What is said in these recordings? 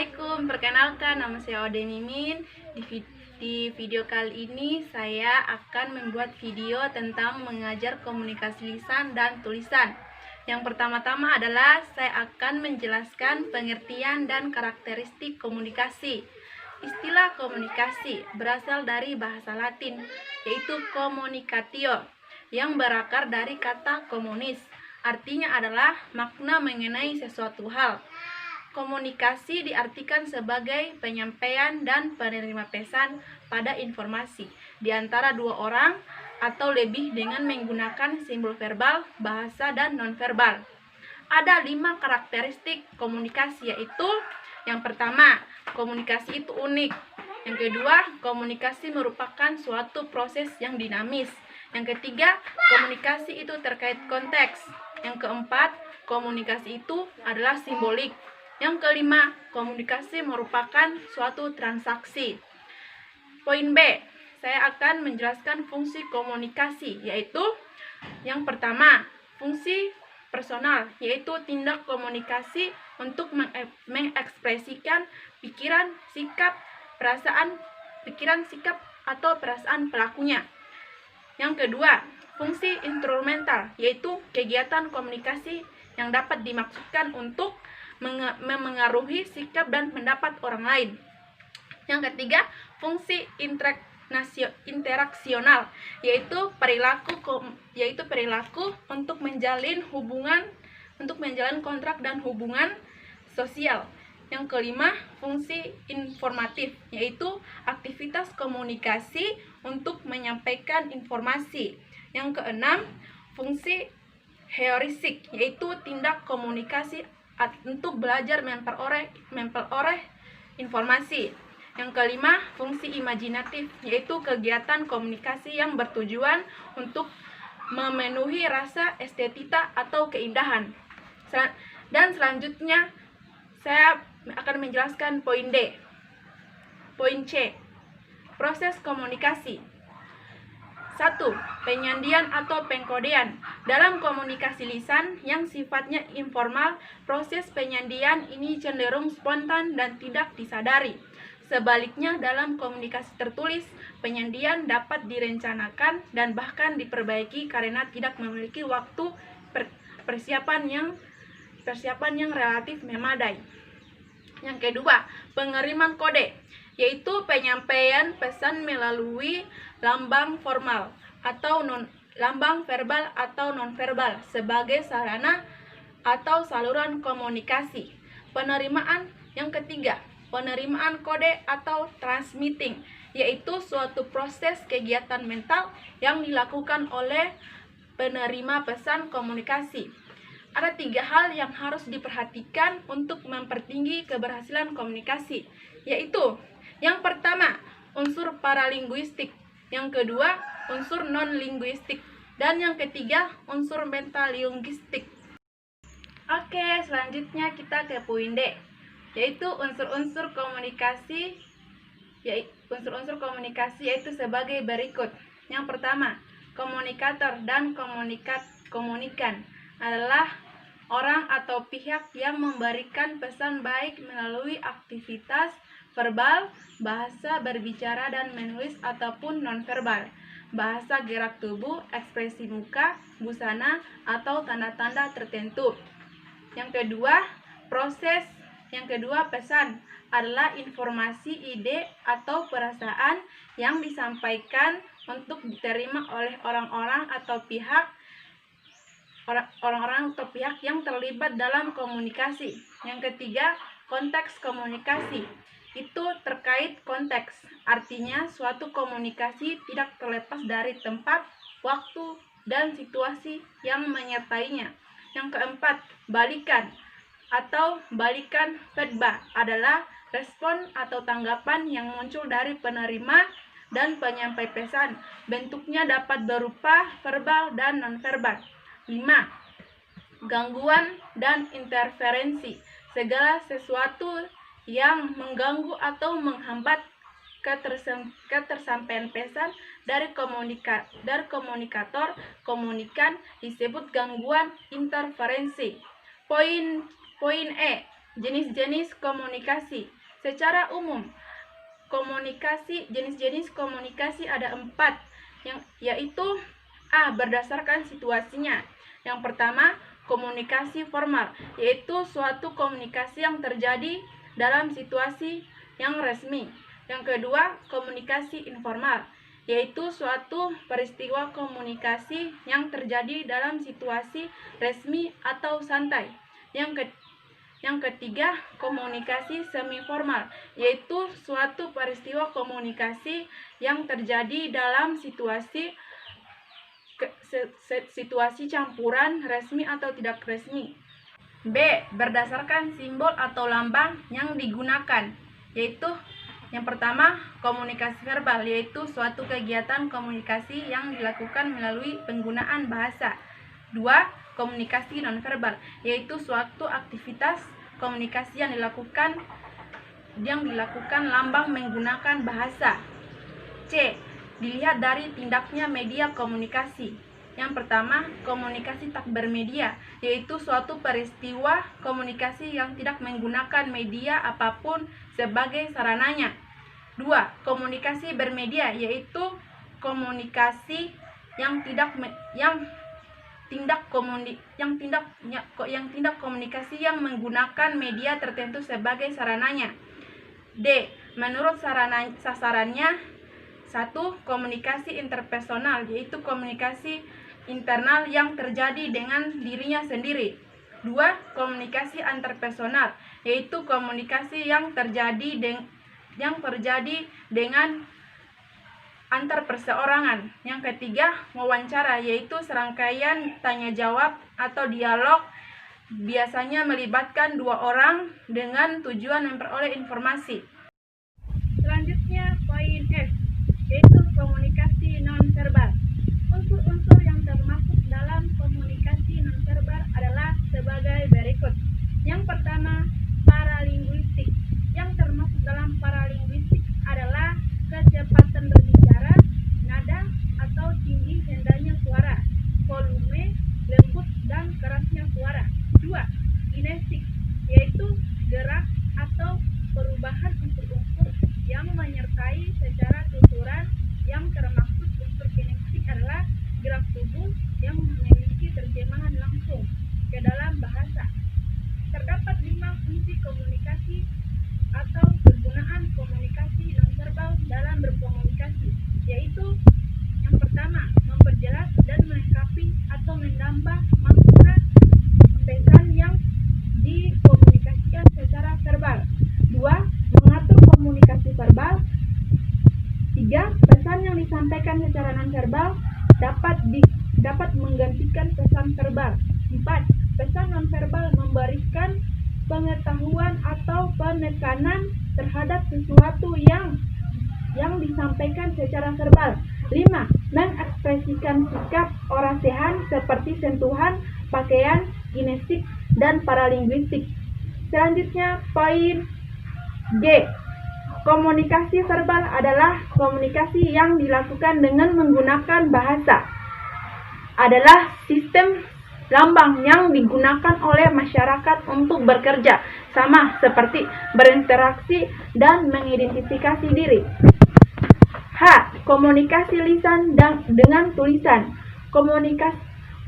Assalamualaikum, perkenalkan nama saya Ode Mimin. Di video kali ini saya akan membuat video tentang mengajar komunikasi lisan dan tulisan. Yang pertama-tama adalah saya akan menjelaskan pengertian dan karakteristik komunikasi. Istilah komunikasi berasal dari bahasa Latin, yaitu communicatio, yang berakar dari kata komunis. Artinya adalah makna mengenai sesuatu hal. Komunikasi diartikan sebagai penyampaian dan penerima pesan pada informasi di antara dua orang atau lebih dengan menggunakan simbol verbal, bahasa, dan nonverbal. Ada 5 karakteristik komunikasi, yaitu yang pertama, komunikasi itu unik. Yang kedua, komunikasi merupakan suatu proses yang dinamis. Yang ketiga, komunikasi itu terkait konteks. Yang keempat, komunikasi itu adalah simbolik. Yang kelima, komunikasi merupakan suatu transaksi. Poin B, saya akan menjelaskan fungsi komunikasi, yaitu yang pertama, fungsi personal, yaitu tindak komunikasi untuk mengekspresikan pikiran, sikap, atau perasaan pelakunya. Yang kedua, fungsi instrumental, yaitu kegiatan komunikasi yang dapat dimaksudkan untuk memengaruhi sikap dan pendapat orang lain. Yang ketiga, fungsi interaksional, yaitu perilaku untuk menjalin kontrak dan hubungan sosial. Yang kelima, fungsi informatif, yaitu aktivitas komunikasi untuk menyampaikan informasi. Yang keenam, fungsi heuristik, yaitu tindak komunikasi untuk belajar memperoleh informasi. Yang kelima, fungsi imajinatif, yaitu kegiatan komunikasi yang bertujuan untuk memenuhi rasa estetika atau keindahan. Dan selanjutnya saya akan menjelaskan poin D. Poin C, proses komunikasi. 1. Penyandian atau pengkodean. Dalam komunikasi lisan yang sifatnya informal, proses penyandian ini cenderung spontan dan tidak disadari. Sebaliknya, dalam komunikasi tertulis, penyandian dapat direncanakan dan bahkan diperbaiki karena tidak memiliki waktu persiapan yang relatif memadai. Yang kedua, pengiriman kode, yaitu penyampaian pesan melalui lambang formal atau lambang verbal atau nonverbal sebagai sarana atau saluran komunikasi. Penerimaan yang ketiga, penerimaan kode atau transmitting, yaitu suatu proses kegiatan mental yang dilakukan oleh penerima pesan komunikasi. Ada 3 hal yang harus diperhatikan untuk mempertinggi keberhasilan komunikasi, yaitu yang pertama, unsur paralinguistik, yang kedua, unsur non-linguistik, dan yang ketiga, unsur metalinguistik. Oke, selanjutnya kita ke poin D, yaitu unsur-unsur komunikasi yaitu sebagai berikut. Yang pertama, komunikator dan komunikan adalah orang atau pihak yang memberikan pesan baik melalui aktivitas verbal, bahasa berbicara dan menulis ataupun nonverbal, bahasa gerak tubuh, ekspresi muka, busana, atau tanda-tanda tertentu. Yang kedua, pesan adalah informasi, ide, atau perasaan yang disampaikan untuk diterima oleh orang-orang atau pihak yang terlibat dalam komunikasi. Yang ketiga, konteks komunikasi. Itu terkait konteks, artinya suatu komunikasi tidak terlepas dari tempat, waktu, dan situasi yang menyertainya. Yang keempat, balikan feedback adalah respon atau tanggapan yang muncul dari penerima dan penyampai pesan. Bentuknya dapat berupa verbal dan nonverbal. 5. Gangguan dan interferensi. Segala sesuatu yang mengganggu atau menghambat ketersampaian pesan dari komunikator komunikan disebut gangguan interferensi. Poin E, Jenis-jenis komunikasi. Secara umum, jenis-jenis komunikasi ada 4, yaitu A. Berdasarkan situasinya. Yang pertama, komunikasi formal, yaitu suatu komunikasi yang terjadi dalam situasi yang resmi. Yang kedua, komunikasi informal, yaitu suatu peristiwa komunikasi yang terjadi dalam situasi resmi atau santai. Yang ketiga, komunikasi semi-formal, yaitu suatu peristiwa komunikasi yang terjadi dalam situasi campuran resmi atau tidak resmi. B. Berdasarkan simbol atau lambang yang digunakan, yaitu yang pertama, komunikasi verbal, yaitu suatu kegiatan komunikasi yang dilakukan melalui penggunaan bahasa. 2. Komunikasi nonverbal, yaitu suatu aktivitas komunikasi yang dilakukan lambang menggunakan bahasa. C. Dilihat dari tindaknya media komunikasi. Yang pertama, komunikasi tak bermedia, yaitu suatu peristiwa komunikasi yang tidak menggunakan media apapun sebagai sarananya. 2. Komunikasi bermedia, yaitu komunikasi yang tindak komunikasi yang menggunakan media tertentu sebagai sarananya. D. Menurut sasarannya. 1. Komunikasi interpersonal, yaitu komunikasi internal yang terjadi dengan dirinya sendiri. 2. Komunikasi antarpersonal, yaitu komunikasi yang terjadi dengan antar perseorangan. Yang ketiga, wawancara, yaitu serangkaian tanya jawab atau dialog, biasanya melibatkan 2 orang dengan tujuan memperoleh informasi. Selanjutnya, poin F, yaitu komunikasi nonverbal. Unsur-unsur yang termasuk dalam komunikasi nonverbal adalah sebagai berikut. Yang pertama, paralinguistik. Yang termasuk dalam paralinguistik adalah kecepatan berbicara, nada atau tinggi rendahnya suara, volume, lembut dan kerasnya suara. 2. Kinestik, yaitu gerak atau perubahan unsur-unsur yang menyertai secara tuturan. Yang termaksud unsur kinestik adalah gerak tubuh yang memiliki terjemahan langsung ke dalam bahasa. Terdapat 5 fungsi komunikasi atau kegunaan komunikasi nonverbal dalam berkomunikasi, yaitu yang pertama, memperjelas dan melengkapi atau menambah makna pesan yang dikomunikasikan secara verbal. 2. Mengatur komunikasi verbal. 3. Pesan yang disampaikan secara nonverbal dapat menggantikan pesan verbal. 4. Pesan nonverbal memberikan pengetahuan atau penekanan terhadap sesuatu yang disampaikan secara verbal. 5. Mengekspresikan sikap orasehan seperti sentuhan, pakaian, kinestik, dan paralinguistik. Selanjutnya, poin G. Komunikasi verbal adalah komunikasi yang dilakukan dengan menggunakan bahasa. Adalah sistem lambang yang digunakan oleh masyarakat untuk bekerja sama seperti berinteraksi dan mengidentifikasi diri. H. Komunikasi lisan dengan tulisan.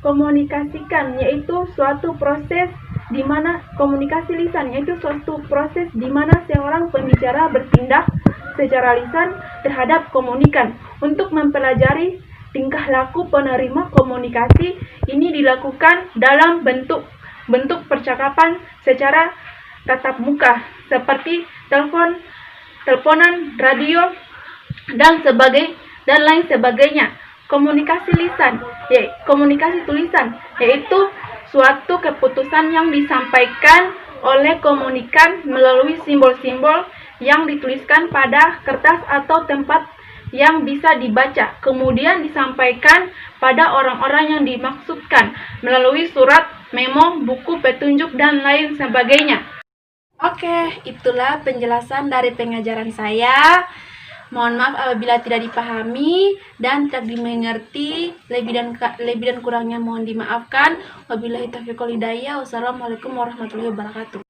Komunikasikan yaitu suatu proses di mana komunikasi lisan yaitu suatu proses di mana seorang pembicara bertindak secara lisan terhadap komunikan untuk mempelajari tingkah laku penerima komunikasi. Ini dilakukan dalam bentuk percakapan secara tatap muka seperti teleponan, radio, dan lain sebagainya. Komunikasi tulisan yaitu suatu keputusan yang disampaikan oleh komunikan melalui simbol-simbol yang dituliskan pada kertas atau tempat yang bisa dibaca, kemudian disampaikan pada orang-orang yang dimaksudkan melalui surat, memo, buku petunjuk, dan lain sebagainya. Oke, itulah penjelasan dari pengajaran saya. Mohon maaf apabila tidak dipahami dan tidak dimengerti, lebih dan kurangnya mohon dimaafkan. Wabillahi taufiq wal hidayah. Wassalamualaikum warahmatullahi wabarakatuh.